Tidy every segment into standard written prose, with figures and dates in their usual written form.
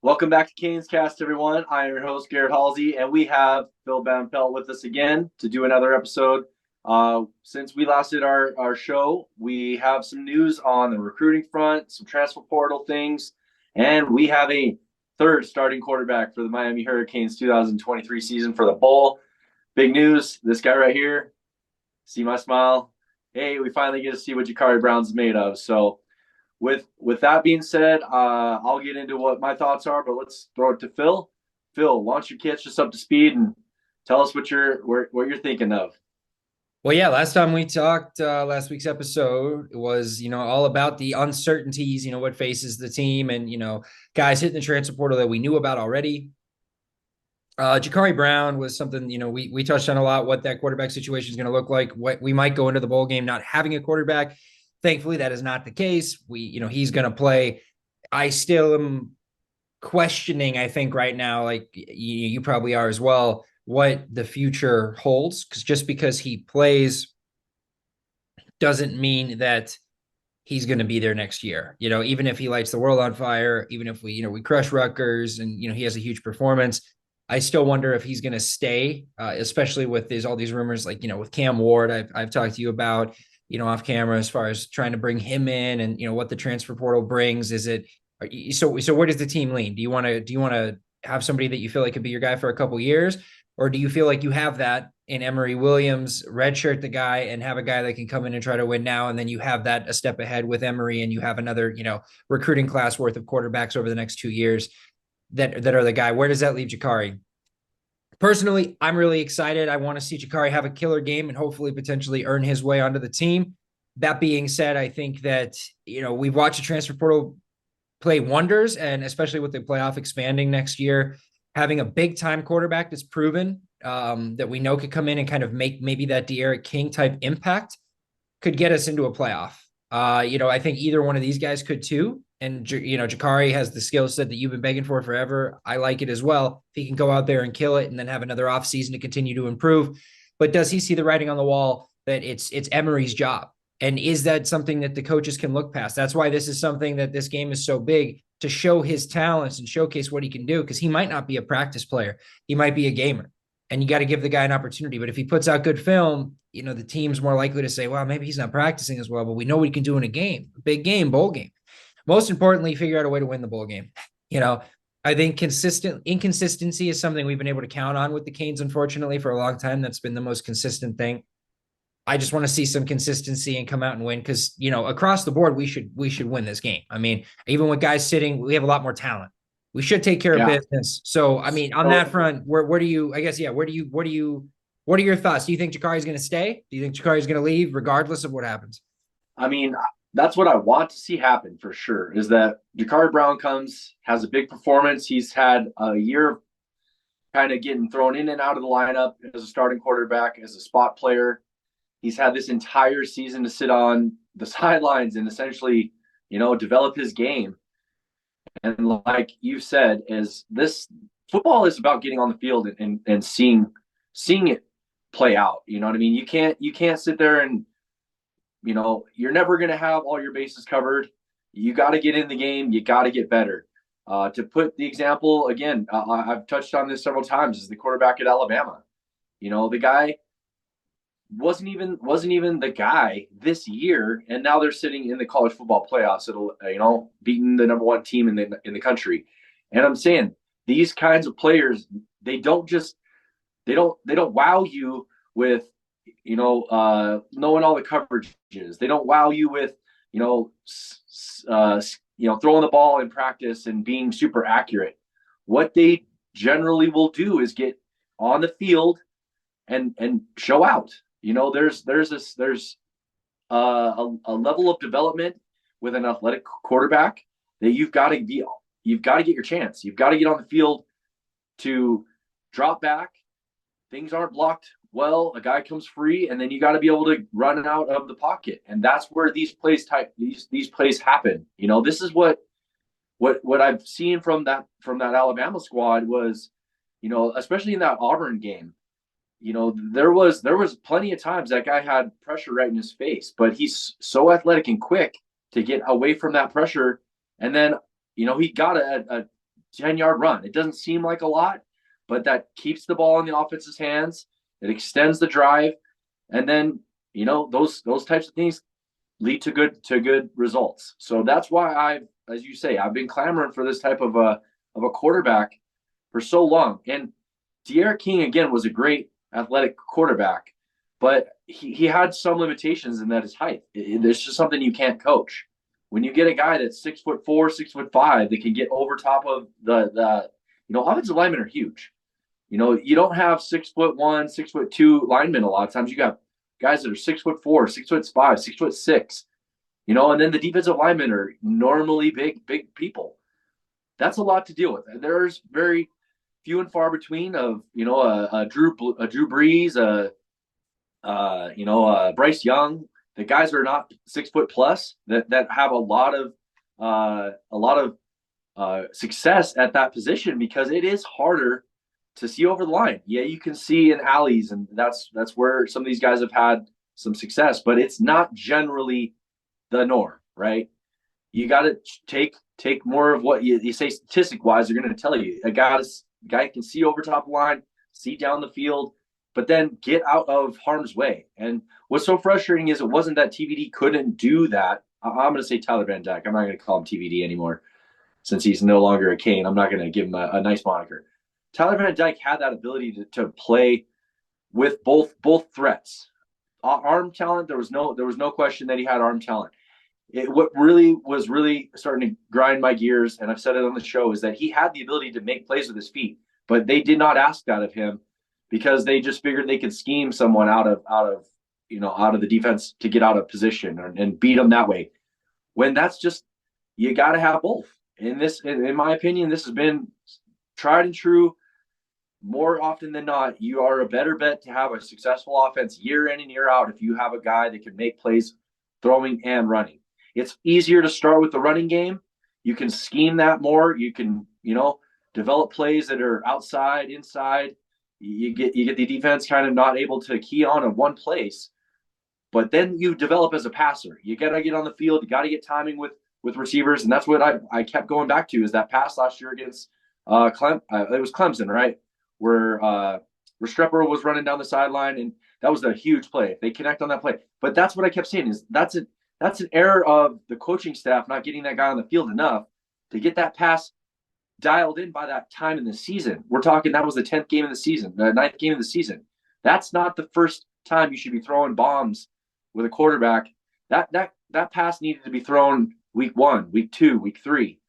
Welcome back to Canescast, everyone. I am your host, Garrett Halsey, and we have Phil Bampelt with us again to do another episode. Since we last did our show, we have some news on the recruiting front, some transfer portal things, and we have a third starting quarterback for the Miami Hurricanes 2023 season for the Bowl. Big news, this guy right here, see my smile? Hey, we finally get to see what Jacurri Brown's made of. So with that being said, I'll get into what my thoughts are, but let's throw it to Phil. Phil, why don't you catch us up to speed and tell us what you're thinking of? Well, yeah, last time we talked, last week's episode was, all about the uncertainties, what faces the team and, guys hitting the transfer portal that we knew about already. Jacurri Brown was something, we touched on a lot, what that quarterback situation is going to look like, what we might go into the bowl game not having a quarterback. Thankfully, that is not the case. He's going to play. I still am questioning, I think right now, like you probably are as well, what the future holds. Because just because he plays doesn't mean that he's going to be there next year. Even if he lights the world on fire, even if we crush Rutgers and, he has a huge performance, I still wonder if he's going to stay, especially with all these rumors, like, with Cam Ward, I've talked to you about, off camera as far as trying to bring him in and, what the transfer portal brings. Is it, so where does the team lean? Do you want to have somebody that you feel like could be your guy for a couple years? Or do you feel like you have that in Emory Williams, redshirt the guy and have a guy that can come in and try to win now? And then you have that a step ahead with Emory and you have another, recruiting class worth of quarterbacks over the next 2 years that are the guy. Where does that leave Jacurri? Personally, I'm really excited. I want to see Jacurri have a killer game and hopefully potentially earn his way onto the team. That being said, I think that, we've watched the transfer portal play wonders, and especially with the playoff expanding next year, having a big time quarterback that's proven that we know could come in and kind of make maybe that De'Aaron King type impact could get us into a playoff. I think either one of these guys could too. And, Jacurri has the skill set that you've been begging for forever. I like it as well. If he can go out there and kill it and then have another offseason to continue to improve. But does he see the writing on the wall that it's Emory's job? And is that something that the coaches can look past? That's why this is something that this game is so big, to show his talents and showcase what he can do, because he might not be a practice player. He might be a gamer. And you got to give the guy an opportunity. But if he puts out good film, the team's more likely to say, well, maybe he's not practicing as well, but we know what he can do in a game, a big game, bowl game. Most importantly, figure out a way to win the bowl game. I think inconsistency is something we've been able to count on with the Canes, unfortunately, for a long time. That's been the most consistent thing. I just want to see some consistency and come out and win, because, across the board, we should win this game. I mean, even with guys sitting, we have a lot more talent. We should take care of Yeah. business. So, I mean, on that So, front, where do you, I guess, yeah, what are your thoughts? Do you think Jacurri is going to stay? Do you think Jacurri is going to leave regardless of what happens? I mean, that's what I want to see happen for sure. Is that Jacurri Brown comes, has a big performance. He's had a year kind of getting thrown in and out of the lineup as a starting quarterback, as a spot player. He's had this entire season to sit on the sidelines and essentially, develop his game. And like you said, is this football is about getting on the field and seeing it play out. You know what I mean? You can't sit there and you're never gonna have all your bases covered. You got to get in the game. You got to get better. To put the example again, I've touched on this several times. Is the quarterback at Alabama? The guy wasn't even the guy this year, and now they're sitting in the college football playoffs. It'll beating the number one team in the country. And I'm saying these kinds of players, they don't wow you with knowing all the coverages. They don't wow you with throwing the ball in practice and being super accurate. What they generally will do is get on the field and show out. There's a level of development with an athletic quarterback that you've got to get your chance. You've got to get on the field to drop back. Things aren't blocked well. A guy comes free, and then you got to be able to run out of the pocket, and that's where these plays happen. This is what I've seen from that Alabama squad was, especially in that Auburn game. There was plenty of times that guy had pressure right in his face, but he's so athletic and quick to get away from that pressure. And then, he got 10-yard run. It doesn't seem like a lot, but that keeps the ball in the offense's hands. It extends the drive, and then those types of things lead to good results. So that's why as you say, I've been clamoring for this type of a quarterback for so long. And De'Ara King again was a great athletic quarterback, but he had some limitations in that his height. There's just something you can't coach. When you get a guy that's 6'4", 6'5", that can get over top of the offensive linemen are huge. You don't have 6'1", 6'2" linemen a lot of times. You got guys that are 6'4", 6'5", 6'6". And then the defensive linemen are normally big people. That's a lot to deal with. There's very few and far between of a Drew Brees, Bryce Young. The guys are not 6 foot plus that have a lot of success at that position, because it is harder to see over the line. Yeah, you can see in alleys, and that's where some of these guys have had some success, but it's not generally the norm, right? You got to take more of what you say statistic wise. They're going to tell you a guy can see over top of the line, see down the field, but then get out of harm's way. And what's so frustrating is it wasn't that TVD couldn't do that. I'm going to say Tyler Van Dyke. I'm not going to call him TVD anymore since he's no longer a Cane. I'm not going to give him a nice moniker. Tyler Van Dyke had that ability to play with both threats. Arm talent, there was no question that he had arm talent. What really was starting to grind my gears, and I've said it on the show, is that he had the ability to make plays with his feet, but they did not ask that of him because they just figured they could scheme someone out of the defense to get out of position and beat them that way. When that's just, you got to have both. In my opinion, this has been tried and true. More often than not, you are a better bet to have a successful offense year in and year out if you have a guy that can make plays throwing and running. It's easier to start with the running game. You can scheme that more. You can, develop plays that are outside, inside. You get the defense kind of not able to key on in one place, but then you develop as a passer. You got to get on the field. You got to get timing with receivers, and that's what I kept going back to, is that pass last year against it was Clemson, right? Where Restrepo was running down the sideline, and that was a huge play. If they connect on that play. But that's what I kept saying, is that's an error of the coaching staff not getting that guy on the field enough to get that pass dialed in by that time in the season. We're talking that was the 10th game of the season, the 9th game of the season. That's not the first time you should be throwing bombs with a quarterback. That pass needed to be thrown week 1, week 2, week 3.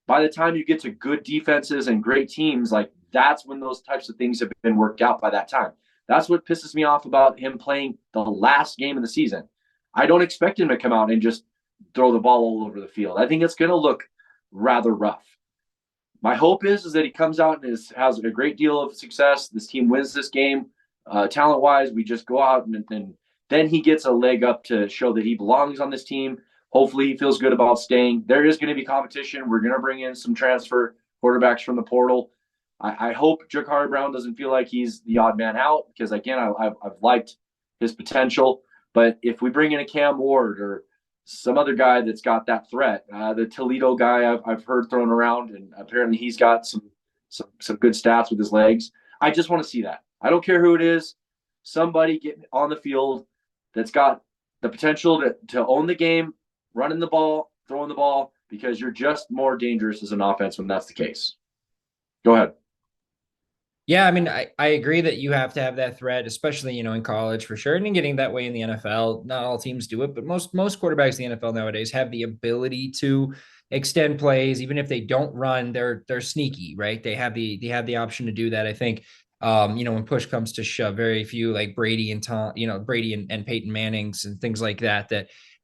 By the time you get to good defenses and great teams, like, that's when those types of things have been worked out by that time. That's what pisses me off about him playing the last game of the season. I don't expect him to come out and just throw the ball all over the field. I think it's going to look rather rough. My hope is that he comes out and has a great deal of success. This team wins this game talent-wise. We just go out and then he gets a leg up to show that he belongs on this team. Hopefully he feels good about staying. There is going to be competition. We're going to bring in some transfer quarterbacks from the portal. I hope Jacurri Brown doesn't feel like he's the odd man out, because, again, I've liked his potential. But if we bring in a Cam Ward or some other guy that's got that threat, the Toledo guy I've heard thrown around, and apparently he's got some good stats with his legs. I just want to see that. I don't care who it is. Somebody get on the field that's got the potential to own the game, running the ball, throwing the ball, because you're just more dangerous as an offense when that's the case. Go ahead. Yeah, I mean, I agree that you have to have that threat, especially, in college for sure. And getting that way in the NFL, not all teams do it, but most quarterbacks in the NFL nowadays have the ability to extend plays. Even if they don't run, they're sneaky, right? They have the option to do that. I think, when push comes to shove, very few like Brady and Tom, Brady and Peyton Mannings and things like that,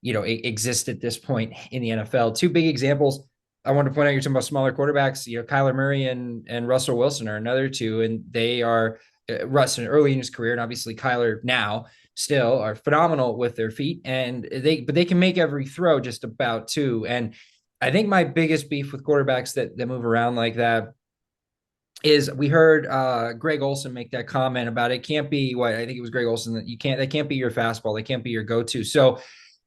exist at this point in the NFL. Two big examples I want to point out, you're talking about smaller quarterbacks, Kyler Murray and Russell Wilson are another two, and they are Russ early in his career, and obviously Kyler now still are phenomenal with their feet, and they can make every throw just about too. And I think my biggest beef with quarterbacks that move around like that is, we heard Greg Olson make that comment about it can't be what I think it was Greg Olson, that can't be your fastball, they can't be your go-to. So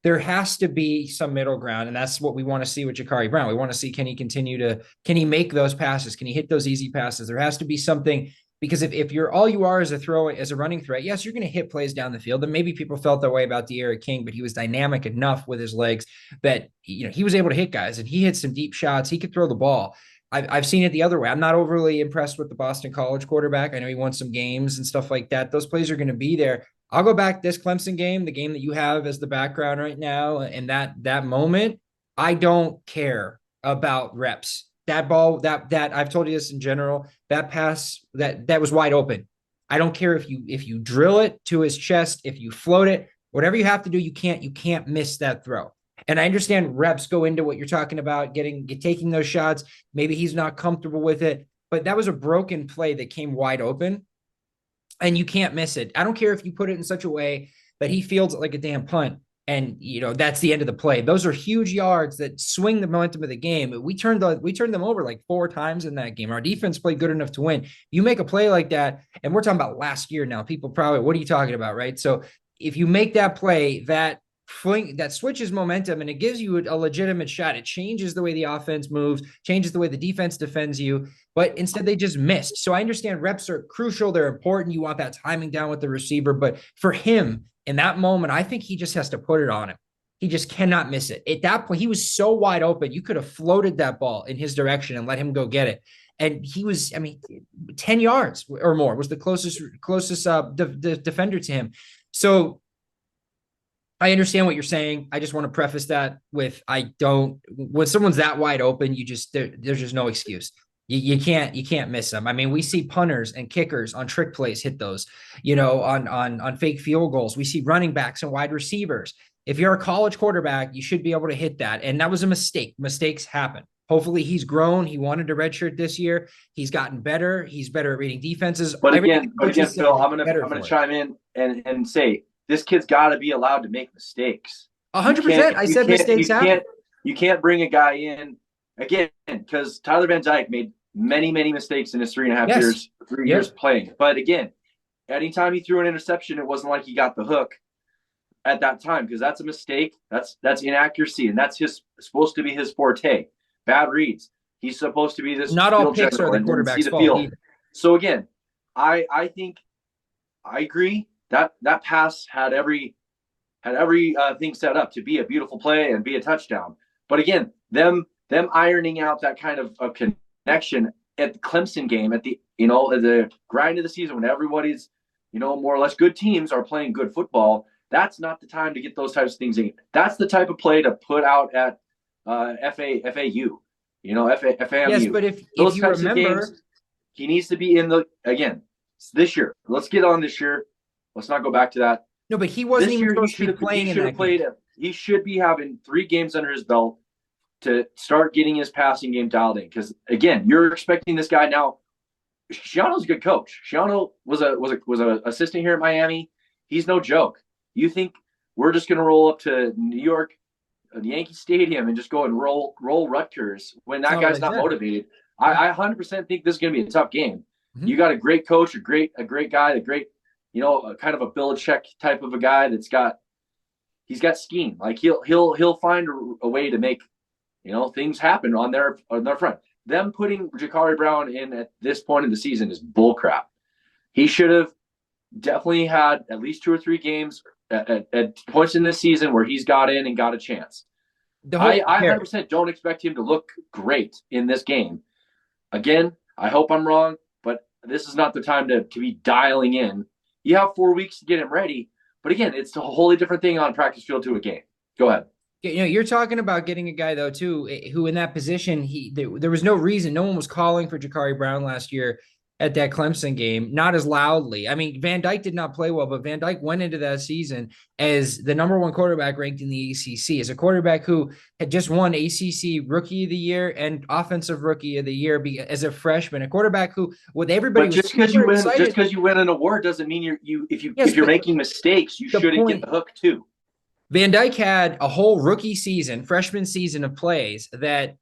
there has to be some middle ground. And that's what we want to see with Jacurri Brown. We want to see, can he make those passes? Can he hit those easy passes? There has to be something, because if you're all you are as a running threat, yes, you're going to hit plays down the field. And maybe people felt that way about De'Ara King, but he was dynamic enough with his legs that, he was able to hit guys, and he hit some deep shots. He could throw the ball. I've seen it the other way. I'm not overly impressed with the Boston College quarterback. I know he won some games and stuff like that. Those plays are going to be there. I'll go back this Clemson game, the game that you have as the background right now, and that moment. I don't care about reps. That ball, that I've told you this in general. That pass that was wide open. I don't care if you drill it to his chest, if you float it, whatever you have to do. You can't miss that throw. And I understand reps go into what you're talking about, taking those shots. Maybe he's not comfortable with it, but that was a broken play that came wide open, and you can't miss it. I don't care if you put it in such a way that he fields it like a damn punt, and that's the end of the play. Those are huge yards that swing the momentum of the game. We turned them over like 4 times in that game. Our defense played good enough to win. You make a play like that, and we're talking about last year now. People probably, what are you talking about, right? So if you make that play, that switches momentum, and it gives you a legitimate shot. It changes the way the offense moves, changes the way the defense defends you, but instead they just missed. So I understand reps are crucial. They're important. You want that timing down with the receiver, but for him in that moment, I think he just has to put it on him. He just cannot miss it. At that point, he was so wide open. You could have floated that ball in his direction and let him go get it. And he was, 10 yards or more was the closest defender to him. So I understand what you're saying. I just want to preface that with, when someone's that wide open, there's just no excuse. You can't miss them. We see punters and kickers on trick plays hit those, on fake field goals. We see running backs and wide receivers. If you're a college quarterback, you should be able to hit that. And that was a mistake. Mistakes happen. Hopefully he's grown. He wanted to redshirt this year. He's gotten better. He's better at reading defenses. But again, Phil, I'm gonna chime in and say, this kid's got to be allowed to make mistakes. 100%. I said mistakes happen. You can't bring a guy in again, because Tyler Van Dyke made many, many mistakes in his 3.5 years playing. But again, anytime he threw an interception, it wasn't like he got the hook at that time, because that's a mistake. That's inaccuracy, and that's supposed to be his forte. Bad reads. He's supposed to be this. Not all picks are the quarterback's fault. So again, I think I agree. That pass had every thing set up to be a beautiful play and be a touchdown. But again, them ironing out that kind of connection at the Clemson game, at the grind of the season, when everybody's more or less good teams are playing good football, that's not the time to get those types of things in. That's the type of play to put out at FAU, FAMU. Yes, but if you remember, games, he needs to be in this year. Let's get on this year. Let's not go back to that. No, but he wasn't even supposed to be playing in that game. He should be having 3 games under his belt to start getting his passing game dialed in. Because again, you're expecting this guy now. Schiano's a good coach. Schiano was a assistant here at Miami. He's no joke. You think we're just going to roll up to New York, Yankee Stadium, and just go and roll Rutgers when that guy's not motivated? I 100% think this is going to be a tough game. Mm-hmm. You got a great coach, a great guy, kind of a Belichick type of a guy he's got scheme. Like he'll find a way to make, things happen on their front. Them putting Jacurri Brown in at this point of the season is bullcrap. He should have definitely had at least 2 or 3 games at points in this season where he's got in and got a chance. I 100% don't expect him to look great in this game. Again, I hope I'm wrong, but this is not the time to be dialing in. You have 4 weeks to get him ready. But again, it's a wholly different thing on practice field to a game. Go ahead. You're talking about getting a guy, though, too, who in that position, there was no reason. No one was calling for Jacurri Brown last year at that Clemson game, not as loudly. Van Dyke did not play well, but Van Dyke went into that season as the number 1 quarterback ranked in the ACC, as a quarterback who had just won ACC Rookie of the Year and Offensive Rookie of the Year as a freshman, a quarterback who, with everybody, but just because you win an award doesn't mean if you're making mistakes, you shouldn't get the hook too. Van Dyke had a whole freshman season of plays that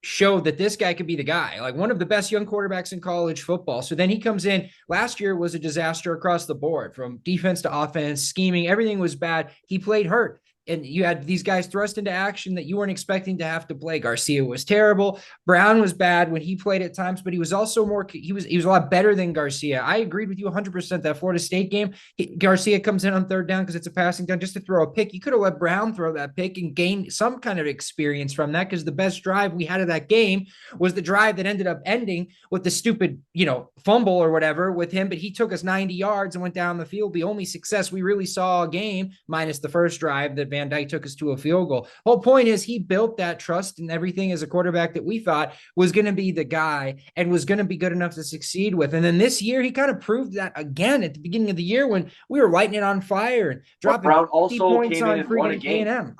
showed that this guy could be the guy, like one of the best young quarterbacks in college football. So then he comes in. Last year was a disaster across the board, from defense to offense, scheming. Everything was bad. He played hurt. and you had these guys thrust into action that you weren't expecting to have to play. Garcia was terrible. Brown was bad when he played at times, but he was also he was a lot better than Garcia. I agreed with you 100% that Florida State game. Garcia comes in on third down because it's a passing down just to throw a pick. You could have let Brown throw that pick and gain some kind of experience from that, because the best drive we had of that game was the drive that ended up ending with the stupid, fumble or whatever with him, but he took us 90 yards and went down the field. The only success we really saw a game, minus the first drive that Van Dyke took us to a field goal. Whole point is he built that trust and everything as a quarterback that we thought was going to be the guy and was going to be good enough to succeed with. And then this year, he kind of proved that again at the beginning of the year when we were lighting it on fire and dropping Brown also points came in on and won a game. A&M.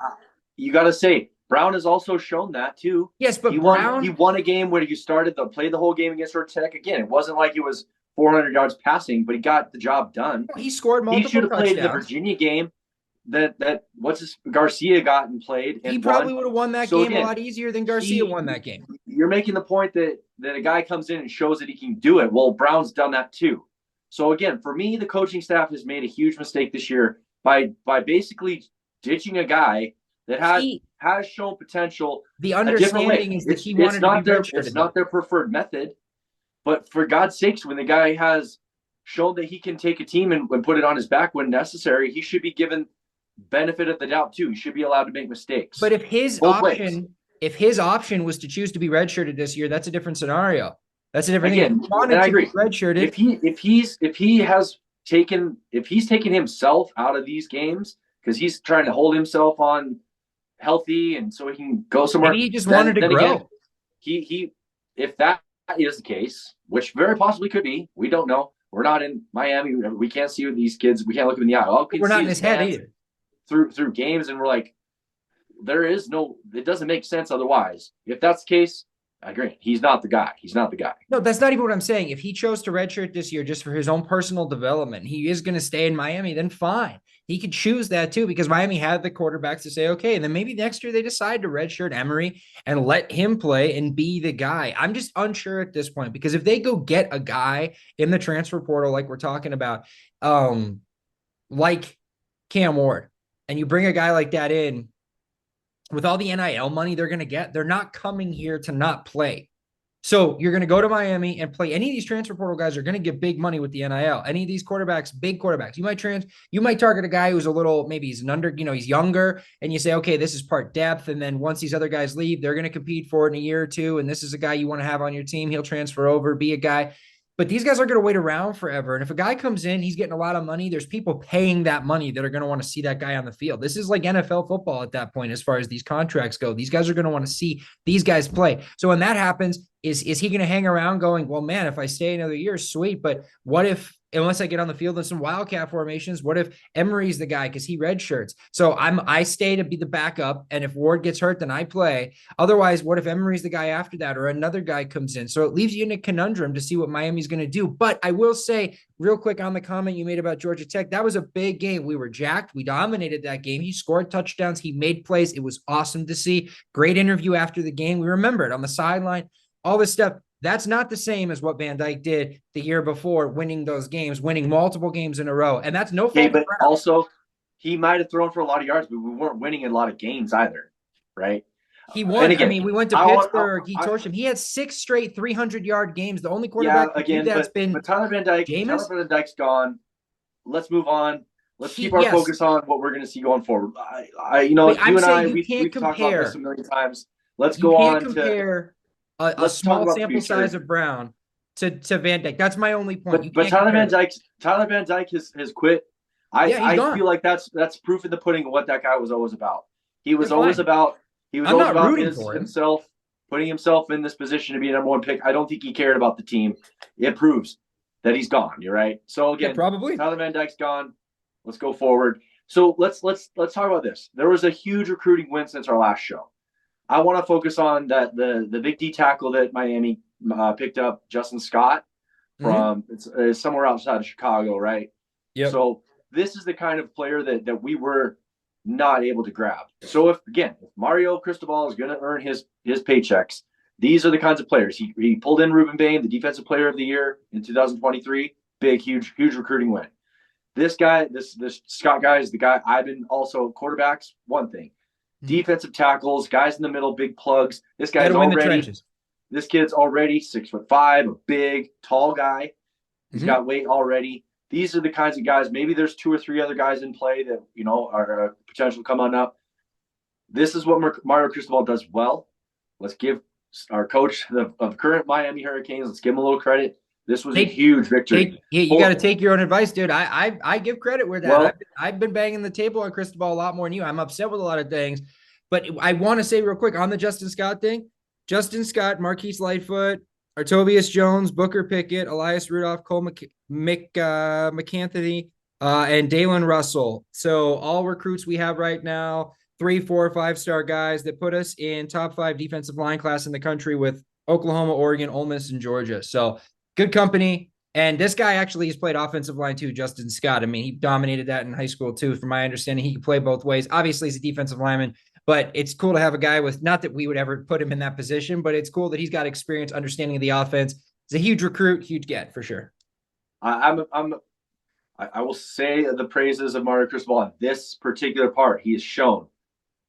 You got to say, Brown has also shown that too. Yes, but he won a game where he played the whole game against Georgia Tech. Again, it wasn't like it was 400 yards passing, but he got the job done. He scored multiple touchdowns. He should have played the Virginia game that Garcia got and played. And he probably would have won that game a lot easier than Garcia won that game. You're making the point that a guy comes in and shows that he can do it. Well, Brown's done that too. So again, for me, the coaching staff has made a huge mistake this year by basically ditching a guy that has shown potential. The understanding is that he wanted to be redshirted. It's not their preferred method, but for God's sakes, when the guy has shown that he can take a team and put it on his back when necessary, he should be given benefit of the doubt too. He should be allowed to make mistakes. But if his option was to choose to be redshirted this year, that's a different scenario. That's a different thing. And I agree. Redshirted. If he's taking himself out of these games because he's trying to hold himself on healthy and so he can go somewhere. Maybe he just wanted to grow. Again, if that is the case, which very possibly could be, we don't know. We're not in Miami. We can't see with these kids. We can't look them in the eye. We're not in his head either. Through games, and we're like, it doesn't make sense otherwise. If that's the case, I agree. He's not the guy. No, that's not even what I'm saying. If he chose to redshirt this year just for his own personal development, he is going to stay in Miami, then fine. He could choose that too, because Miami had the quarterbacks to say, okay, and then maybe next year they decide to redshirt Emory and let him play and be the guy. I'm just unsure at this point, because if they go get a guy in the transfer portal, like we're talking about, like Cam Ward, and you bring a guy like that in, with all the NIL money they're going to get, they're not coming here to not play. So you're going to go to Miami and play. Any of these transfer portal guys are going to get big money with the NIL. Any of these quarterbacks, big quarterbacks. You might target a guy who's a little, maybe he's he's younger, and you say, okay, this is part depth. And then once these other guys leave, they're going to compete for it in a year or two. And this is a guy you want to have on your team. He'll transfer over, be a guy. But these guys are going to wait around forever. And if a guy comes in, he's getting a lot of money. There's people paying that money that are going to want to see that guy on the field. This is like NFL football at that point, as far as these contracts go. These guys are going to want to see these guys play. So when that happens, is he going to hang around going, well, man, if I stay another year, sweet. But what if, unless I get on the field in some wildcat formations, what if Emory's the guy because he redshirts? So I stay to be the backup, and if Ward gets hurt, then I play. Otherwise, what if Emory's the guy after that, or another guy comes in? So it leaves you in a conundrum to see what Miami's going to do. But I will say real quick on the comment you made about Georgia Tech, that was a big game. We were jacked. We dominated that game. He scored touchdowns. He made plays. It was awesome to see. Great interview after the game. We remember it on the sideline, all this stuff. That's not the same as what Van Dyke did the year before, winning those games, winning multiple games in a row. And that's no fault. But also, he might have thrown for a lot of yards, but we weren't winning a lot of games either, right? He won. Again, we went to Pittsburgh. He torched him. He had 6 straight 300-yard games. The only quarterback but Tyler Van Dyke's gone. Let's move on. Let's keep our focus on what we're going to see going forward. We've talked about this a million times. Let's go on to a small sample size of Brown to Van Dyke. That's my only point. But Tyler Van Dyke has quit. I feel like that's proof in the pudding of what that guy was always about. He was always about himself, putting himself in this position to be a number 1 pick. I don't think he cared about the team. It proves that he's gone. You're right. So again, probably Tyler Van Dyke's gone. Let's go forward. So let's talk about this. There was a huge recruiting win since our last show. I want to focus on that the big D tackle that Miami picked up, Justin Scott, from it's somewhere outside of Chicago, right? Yeah. So this is the kind of player that we were not able to grab. So if Mario Cristobal is going to earn his paychecks, these are the kinds of players. He pulled in Ruben Bain, the defensive player of the year in 2023. Big, huge recruiting win. This guy, this Scott guy is the guy. I've been also quarterbacks. One thing, defensive tackles, guys in the middle, big plugs. Got to win the trenches. This kid's already 6'5", a big, tall guy. He's got weight already. These are the kinds of guys. Maybe there's 2 or 3 other guys in play that are potential come on up. This is what Mario Cristobal does well. Let's give our coach of current Miami Hurricanes. Let's give him a little credit. This was a huge victory. You got to take your own advice, dude. I give credit where that. Well, I've been banging the table on Cristobal a lot more than you. I'm upset with a lot of things, but I want to say real quick on the Justin Scott thing. Justin Scott, Marquise Lightfoot, Artovius Jones, Booker Pickett, Elias Rudolph, Cole McAnthony, and Dalen Russell. So all recruits we have right now, 3, 4, 5-star guys that put us in top 5 defensive line class in the country with Oklahoma, Oregon, Ole Miss, and Georgia. So good company. And this guy actually has played offensive line too, Justin Scott. I mean, he dominated that in high school too. From my understanding, he can play both ways. Obviously, he's a defensive lineman, but it's cool to have a guy with, not that we would ever put him in that position, but it's cool that he's got experience, understanding of the offense. He's a huge recruit, huge get for sure. I will say the praises of Mario Cristobal on this particular part. He has shown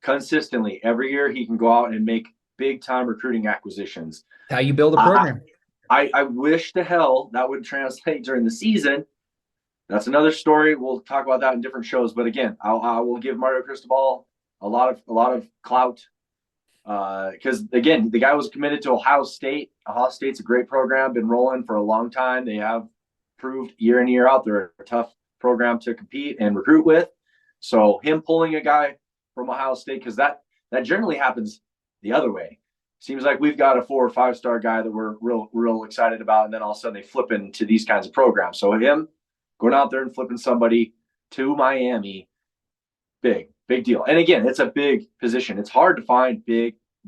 consistently every year he can go out and make big time recruiting acquisitions. How you build a program. I wish to hell that would translate during the season. That's another story. We'll talk about that in different shows. But again, I will give Mario Cristobal a lot of clout because again, the guy was committed to Ohio State. Ohio State's a great program, been rolling for a long time. They have proved year in year out they're a tough program to compete and recruit with. So him pulling a guy from Ohio State, because that generally happens the other way. Seems like we've got a 4 or 5-star guy that we're real excited about, and then all of a sudden they flip into these kinds of programs. So him going out there and flipping somebody to Miami, big deal. And again, it's a big position. It's hard to find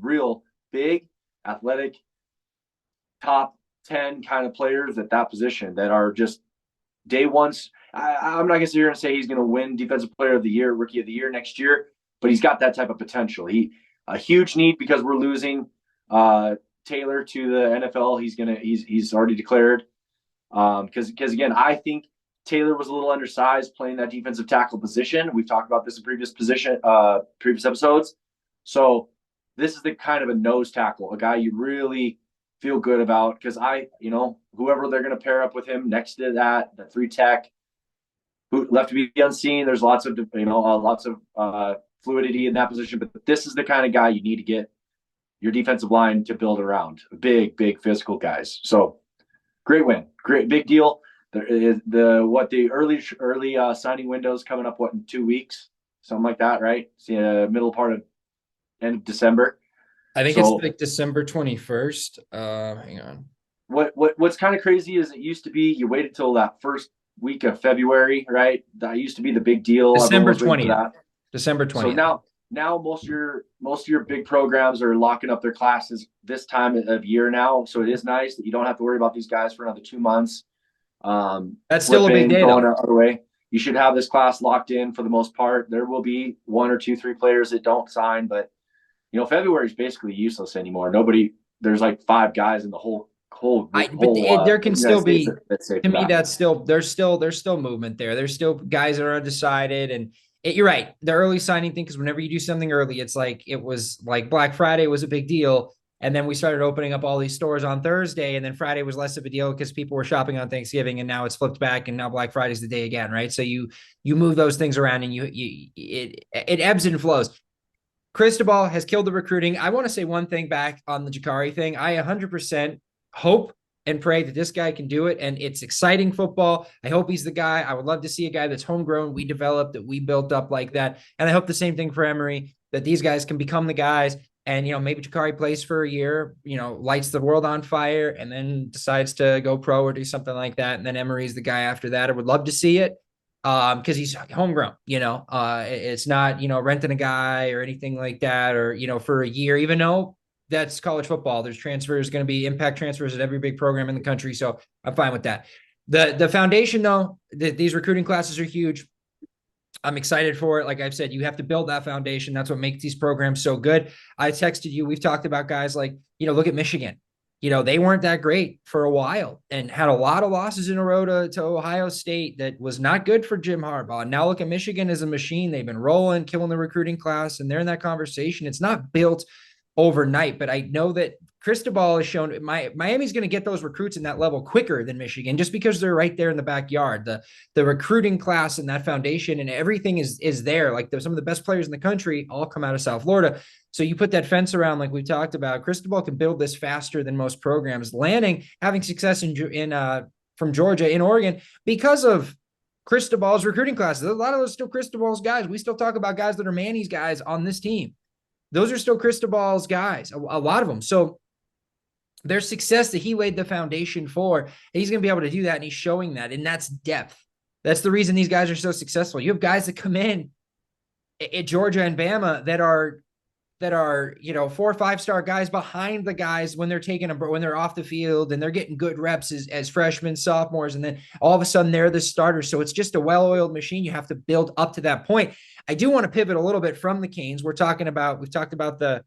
real big, athletic, top 10 kind of players at that position that are just day ones. I'm not going to sit here and say he's going to win Defensive Player of the Year, Rookie of the Year next year, but he's got that type of potential. A huge need because we're losing Taylor to the NFL. He's already declared because again, I think Taylor was a little undersized playing that defensive tackle position. We've talked about this in previous episodes. So this is the kind of a nose tackle, a guy you really feel good about because whoever they're going to pair up with him next to that, the 3 tech, who left to be unseen. There's lots of fluidity in that position, but this is the kind of guy you need to get your defensive line to build around. Big physical guys. So great win, great big deal. The early signing windows coming up in 2 weeks, something like that, right? It's the middle part of end of December. I think it's like December 21st. Hang on. What's kind of crazy is it used to be you waited till that first week of February, right? That used to be the big deal. December 20th. December 20th. So now most of your big programs are locking up their classes this time of year now. So it is nice that you don't have to worry about these guys for another 2 months. That's still a big day going the other way. You should have this class locked in for the most part. There will be 1 or 2, 3 players that don't sign, but February is basically useless anymore. There's like 5 guys in the whole. There can still be. To me, there's still movement there. There's still guys that are undecided, and you're right. The early signing thing, because whenever you do something early, it was like Black Friday was a big deal. And then we started opening up all these stores on Thursday, and then Friday was less of a deal because people were shopping on Thanksgiving, and now it's flipped back, and now Black Friday's the day again, right? So you move those things around, and it ebbs and flows. Cristobal has killed the recruiting. I want to say one thing back on the Jacurri thing. I 100% hope and pray that this guy can do it, and it's exciting football. I hope he's the guy. I would love to see a guy that's homegrown, we developed, that we built up like that, and I hope the same thing for Emory, that these guys can become the guys. And, maybe Jacurri plays for a year, lights the world on fire and then decides to go pro or do something like that. And then Emory's the guy after that. I would love to see it because he's homegrown, it's not, renting a guy or anything like that or, for a year, even though that's college football. There's transfers, going to be impact transfers at every big program in the country. So I'm fine with that. The foundation, though, these recruiting classes are huge. I'm excited for it. Like I've said, you have to build that foundation. That's what makes these programs so good. I texted you. We've talked about guys like, look at Michigan. they weren't that great for a while and had a lot of losses in a row to Ohio State that was not good for Jim Harbaugh. Now look at Michigan as a machine. They've been rolling, killing the recruiting class, and they're in that conversation. It's not built overnight, but I know that Cristobal has shown Miami's going to get those recruits in that level quicker than Michigan just because they're right there in the backyard. The recruiting class and that foundation and everything is there. Like some of the best players in the country all come out of South Florida. So you put that fence around, like we've talked about. Cristobal can build this faster than most programs. Lanning having success from Georgia in Oregon because of Cristobal's recruiting classes. A lot of those still Cristobal's guys. We still talk about guys that are Manny's guys on this team. Those are still Cristobal's guys, a lot of them. So there's success that he laid the foundation for. And he's going to be able to do that, and he's showing that, and that's depth. That's the reason these guys are so successful. You have guys that come in at Georgia and Bama that are 4 or 5 star guys behind the guys when they're off the field, and they're getting good reps as freshmen, sophomores, and then all of a sudden they're the starters. So it's just a well-oiled machine. You have to build up to that point. I do want to pivot a little bit from the Canes. We've talked about the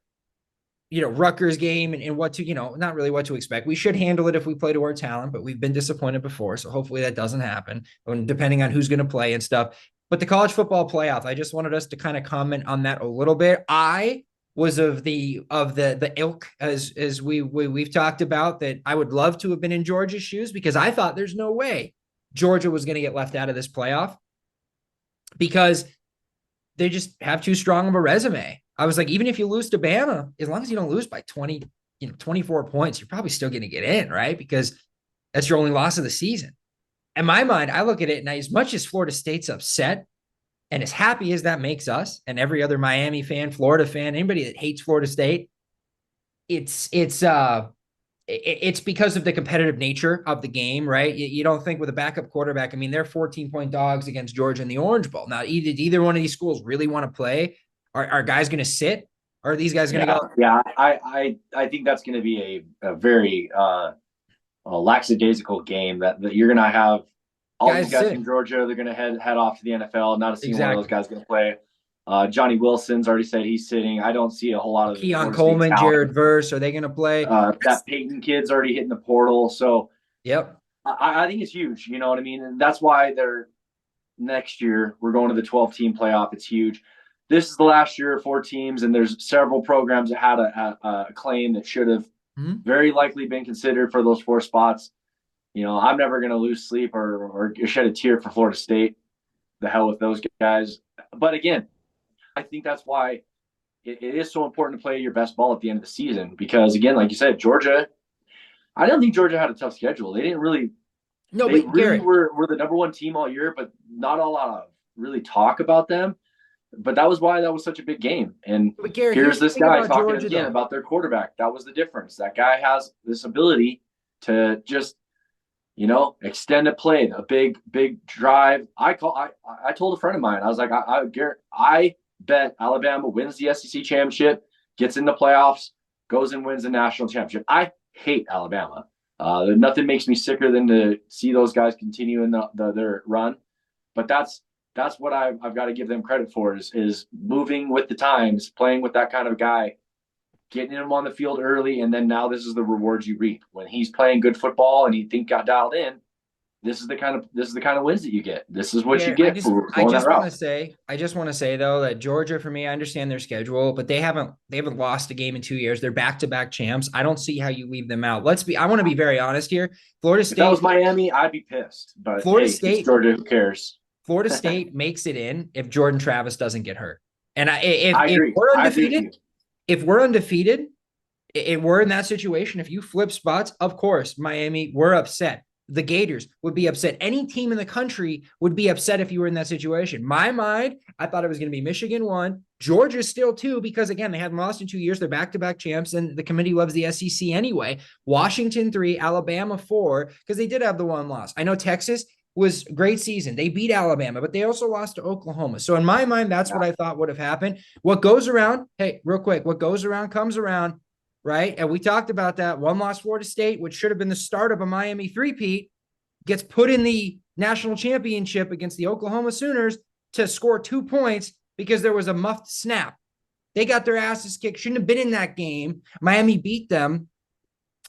Rutgers game and what to, not really what to expect. We should handle it if we play to our talent, but we've been disappointed before. So hopefully that doesn't happen, depending on who's going to play and stuff. But the college football playoff, I just wanted us to kind of comment on that a little bit. I was of the ilk as we've talked about, that I would love to have been in Georgia's shoes, because I thought there's no way Georgia was going to get left out of this playoff because they just have too strong of a resume. I was like, even if you lose to Bama, as long as you don't lose by 20, 24 points, you're probably still going to get in, right? Because that's your only loss of the season. In my mind, I look at it, and as much as Florida State's upset, and as happy as that makes us and every other Miami fan, Florida fan, anybody that hates Florida State, it's because of the competitive nature of the game, right? You don't think with a backup quarterback. I mean, they're 14-point dogs against Georgia in the Orange Bowl. Now, either one of these schools really want to play? Are guys going to sit? Or are these guys going to go? Yeah, I think that's going to be a very lackadaisical game that you're going to have. All these guys in Georgia, they're going to head off to the NFL. Not a single one of those guys going to play. Johnny Wilson's already said he's sitting. I don't see a whole lot of Keon Coleman, Jared Verse. Are they going to play? That Peyton kid's already hitting the portal. So yep, I think it's huge. You know what I mean? And that's why next year we're going to the 12-team playoff. It's huge. This is the last year of 4 teams, and there's several programs that had a claim that should have very likely been considered for those 4 spots. I'm never going to lose sleep or shed a tear for Florida State. The hell with those guys. But again, I think that's why it is so important to play your best ball at the end of the season. Because again, like you said, Georgia, I don't think Georgia had a tough schedule. They didn't really. No, they really were the number 1 team all year, but not a lot of really talk about them. But that was why that was such a big game. And Garrett, here's this guy talking Georgia, again about their quarterback. That was the difference. That guy has this ability to just, extend a play, a big drive. I told a friend of mine, I was like, Garrett, I bet Alabama wins the SEC championship, gets in the playoffs, goes and wins the national championship. I hate Alabama. Nothing makes me sicker than to see those guys continue in their run. But that's what I've got to give them credit for is moving with the times, playing with that kind of guy, getting him on the field early, and then now this is the rewards you reap. When he's playing good football and he got dialed in, this is the kind of wins that you get. This is what you get for going that route. I just want to say though that Georgia, for me, I understand their schedule, but they haven't lost a game in 2 years. They're back-to-back champs. I don't see how you leave them out. I want to be very honest here. Florida State. If that was Miami, I'd be pissed. But Florida State, Georgia, who cares? Florida State makes it in if Jordan Travis doesn't get hurt. And if we're undefeated, if we're in that situation, if you flip spots, of course, Miami, we're upset. The Gators would be upset. Any team in the country would be upset if you were in that situation. My mind, I thought it was going to be Michigan 1, Georgia still 2, because again, they haven't lost in 2 years. They're back-to-back champs, and the committee loves the SEC anyway. Washington 3, Alabama 4, because they did have the 1 loss. I know Texas was a great season. They beat Alabama, but they also lost to Oklahoma. So in my mind, that's what I thought would have happened. What goes around, hey, real quick, what goes around comes around, right? And we talked about that. 1 loss Florida State, which should have been the start of a Miami three-peat, gets put in the national championship against the Oklahoma Sooners to score 2 points because there was a muffed snap. They got their asses kicked. Shouldn't have been in that game. Miami beat them.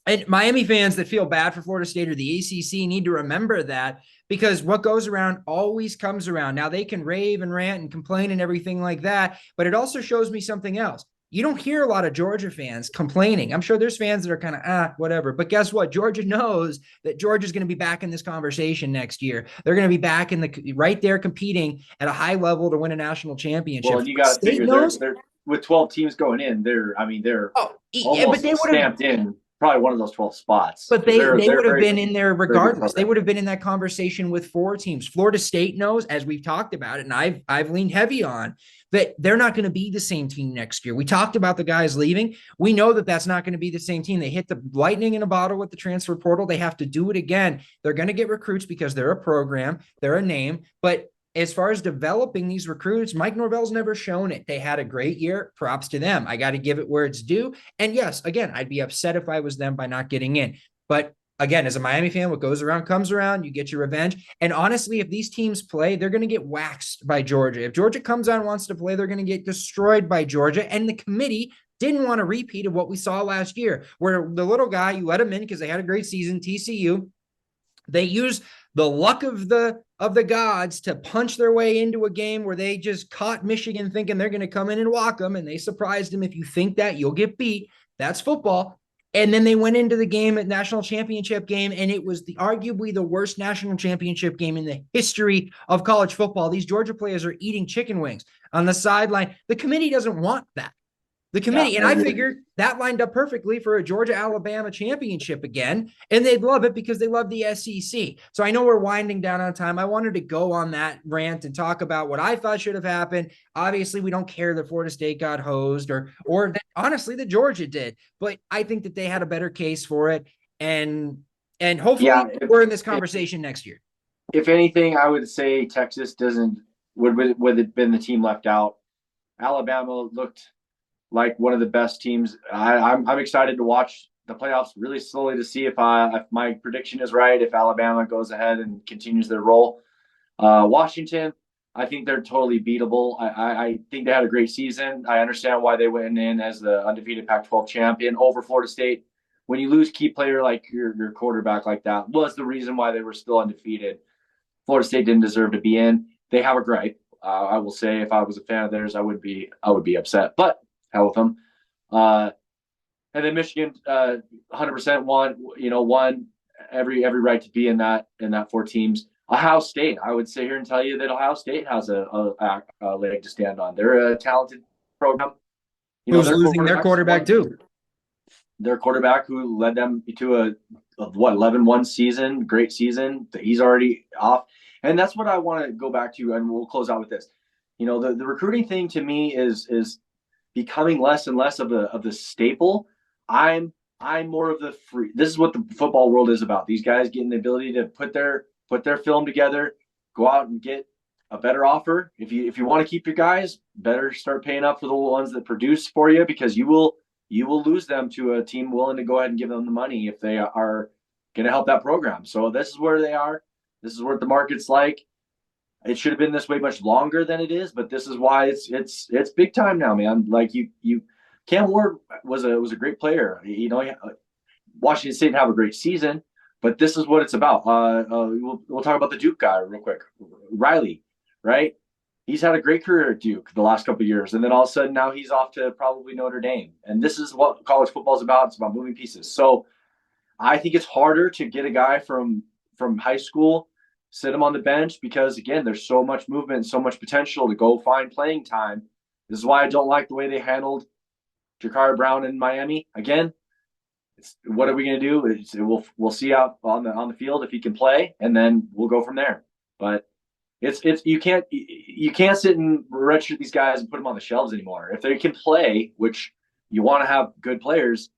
And Miami fans that feel bad for Florida State or the ACC need to remember that, because what goes around always comes around. Now, they can rave and rant and complain and everything like that, but it also shows me something else. You don't hear a lot of Georgia fans complaining. I'm sure there's fans that are kind of, whatever. But guess what? Georgia knows that Georgia's going to be back in this conversation next year. They're going to be back in the right there competing at a high level to win a national championship. Well, and you got to State figure knows. they're with 12 teams going in. They're Oh, yeah, but almost they would have. stamped in probably one of those 12 spots But because they they're would have very, been in there very good regardless. They program. would have been in that conversation with four teams. Florida State knows, as we've talked about it, and I've leaned heavy on, that they're not going to be the same team next year. We talked about the guys leaving. We know that that's not going to be the same team. They hit the lightning in a bottle with the transfer portal. They have to do it again. They're going to get recruits because they're a program, they're a name, but as far as developing these recruits, Mike Norvell's never shown it. They had a great year. Props to them. I got to give it where it's due. And yes, again, I'd be upset if I was them by not getting in. But again, as a Miami fan, what goes around comes around. You get your revenge. And honestly, if these teams play, they're going to get waxed by Georgia. If Georgia comes on and wants to play, they're going to get destroyed by Georgia. And the committee didn't want a repeat of what we saw last year, where the little guy, you let him in because they had a great season, TCU. They use the luck of the gods to punch their way into a game where they just caught Michigan thinking they're going to come in and walk them, and they surprised them. If you think that, you'll get beat. That's football. And then they went into the game at national championship game, and it was arguably the worst national championship game in the history of college football. These Georgia players are eating chicken wings on the sideline. The committee doesn't want that. The Yeah, committee, and I figured that lined up perfectly for a Georgia-Alabama championship again, and they'd love it because they love the SEC. So I know we're winding down on time. I wanted to go on that rant and talk about what I thought should have happened. Obviously, we don't care that Florida State got hosed or that, honestly, that Georgia did, but I think that they had a better case for it, and hopefully yeah. we're in this conversation next year. If anything, I would say Texas would have been the team left out. Alabama looked like one of the best teams. I'm excited to watch the playoffs really slowly to see if my prediction is right. If Alabama goes ahead and continues their role, Washington, I think they're totally beatable. I think they had a great season. I understand why they went in as the undefeated Pac-12 champion over Florida State. When you lose key player like your quarterback like that was the reason why they were still undefeated. Florida State didn't deserve to be in. They have a gripe. I will say if I was a fan of theirs, I would be upset. But hell with them. And then Michigan, 100% won every right to be in that four teams. Ohio State, I would sit here and tell you that Ohio State has a leg to stand on. They're a talented program. Who's losing their quarterback too? Their quarterback who led them to a 11-1 season, great season. He's already off. And that's what I want to go back to, and we'll close out with this. The recruiting thing to me is becoming less and less of the staple. I'm more of the free. This is what the football world is about. These guys getting the ability to put their film together, go out and get a better offer. If you want to keep your guys, better start paying up for the ones that produce for you, because you will lose them to a team willing to go ahead and give them the money if they are going to help that program. So this is where they are. This is what the market's like. It should have been this way much longer than it is, but this is why it's big time now, man. Like Cam Ward was a great player. Washington State didn't have a great season, but this is what it's about. We'll talk about the Duke guy real quick, Riley, right? He's had a great career at Duke the last couple of years, and then all of a sudden now he's off to probably Notre Dame. And this is what college football is about. It's about moving pieces. So I think it's harder to get a guy from high school, sit him on the bench, because again, there's so much movement and so much potential to go find playing time. This is why I don't like the way they handled Jacurri Brown in Miami. Again, what are we going to do? We'll see out on the field if he can play, and then we'll go from there. But you can't sit and redshirt these guys and put them on the shelves anymore. If they can play, which you want to have good players,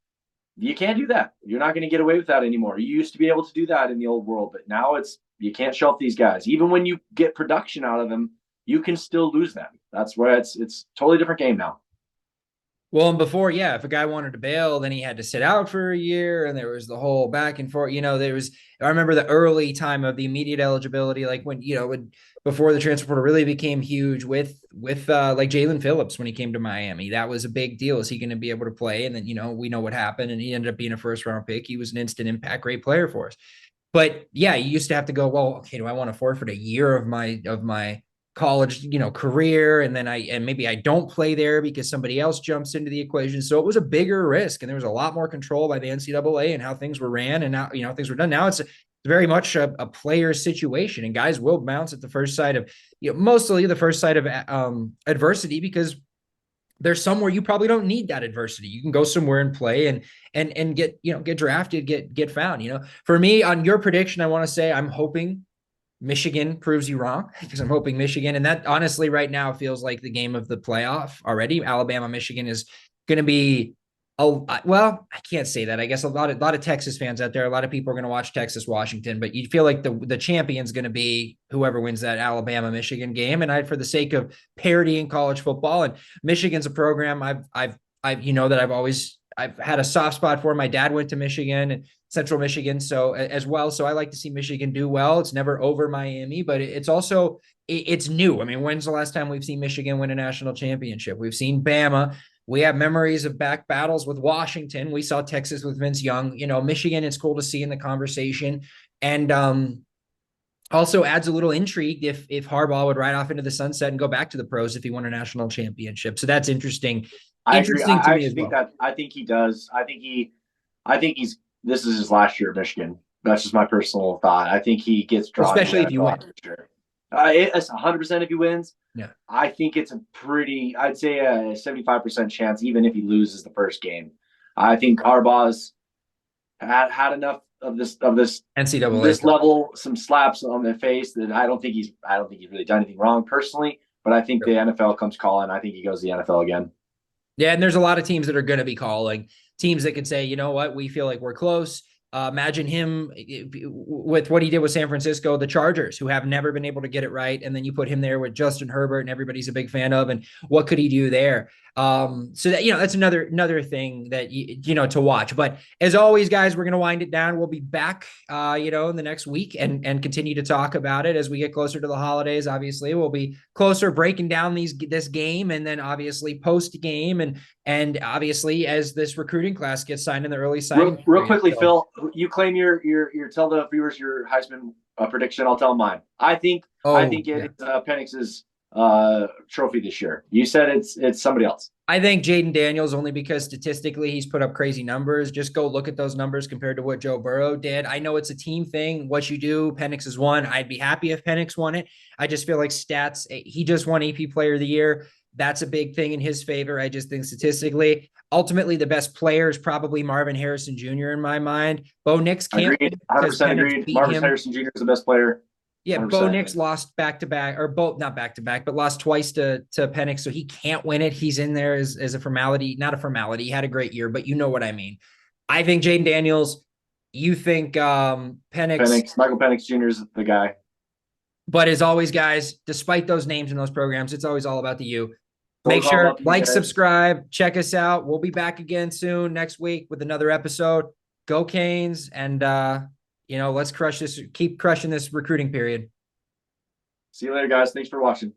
you can't do that. You're not going to get away with that anymore. You used to be able to do that in the old world, but now you can't shelf these guys. Even when you get production out of them, you can still lose them. That's where it's totally different game now. Well, and before, yeah, if a guy wanted to bail, then he had to sit out for a year, and there was the whole back and forth. There was. I remember the early time of the immediate eligibility, like when before the transfer portal really became huge with like Jalen Phillips when he came to Miami. That was a big deal. Is he going to be able to play? And then we know what happened, and he ended up being a first round pick. He was an instant impact, great player for us. But yeah, you used to have to go, well, okay, do I want to forfeit a year of my college, career, and then maybe I don't play there because somebody else jumps into the equation. So it was a bigger risk, and there was a lot more control by the NCAA and how things were ran and how things were done. Now it's very much a player situation, and guys will bounce at the first sight of mostly the first sight of adversity, because there's somewhere you probably don't need that adversity. You can go somewhere and play and get drafted, get found. For me, on your prediction, I want to say I'm hoping Michigan proves you wrong, because I'm hoping Michigan, and that honestly right now feels like the game of the playoff already. Alabama, Michigan is going to be well, I can't say that. I guess a lot of Texas fans out there, a lot of people are going to watch Texas, Washington, but you feel like the champion's going to be whoever wins that Alabama, Michigan game. And for the sake of parity in college football, and Michigan's a program I've that I've had a soft spot for. My dad went to Michigan and Central Michigan, so as well. So I like to see Michigan do well. It's never over Miami, but it's also it's new. I mean, when's the last time we've seen Michigan win a national championship? We've seen Bama. We have memories of back battles with Washington. We saw Texas with Vince Young. Michigan, it's cool to see in the conversation. And also adds a little intrigue if Harbaugh would ride off into the sunset and go back to the pros if he won a national championship. So that's interesting. I agree. Interesting to I me as actually think well. that I think he does. I think he's this is his last year at Michigan. That's just my personal thought. I think he gets drawn to the Especially if you NFL win. after this year. It's 100% if he wins. Yeah. I think it's I'd say a 75% chance, even if he loses the first game. I think Harbaugh's had enough of NCAA this stuff. level, some slaps on the face that I don't think he's really done anything wrong personally. But I think the NFL comes calling. I think he goes to the NFL again. Yeah, and there's a lot of teams that are going to be calling, teams that could say, you know what, we feel like we're close. Imagine him with what he did with San Francisco, the Chargers, who have never been able to get it right. And then you put him there with Justin Herbert, and everybody's a big fan of. And what could he do there? So that, that's another thing that, to watch. But as always, guys, we're going to wind it down. We'll be back, in the next week and continue to talk about it as we get closer to the holidays. Obviously, we'll be closer breaking down this game, and then obviously post game, and obviously as this recruiting class gets signed in the early signing. Real quickly, so, Phil, you claim your tell the viewers your Heisman prediction. I'll tell mine. I think it's Penix's trophy this year. You said it's somebody else. I think Jaden Daniels, only because statistically he's put up crazy numbers. Just go look at those numbers compared to what Joe Burrow did. I know it's a team thing. What you do, Penix has won. I'd be happy if Penix won it. I just feel like stats, he just won AP Player of the Year. That's a big thing in his favor. I just think statistically, ultimately the best player is probably Marvin Harrison Jr. in my mind. Bo Nix can't. Agreed. 100% agreed. Marvin Harrison Jr. is the best player. Yeah, 100%. Bo Nix lost back-to-back, or both not back-to-back, but lost twice to Penix, so he can't win it. He's in there as a formality, not a formality. He had a great year, but you know what I mean. I think Jaden Daniels. You think Penix? Michael Penix Jr. is the guy. But as always, guys, despite those names in those programs, it's always all about the you. Make sure like, subscribe, check us out. We'll be back again soon next week with another episode. Go Canes, and let's keep crushing this recruiting period. See you later, guys. Thanks for watching.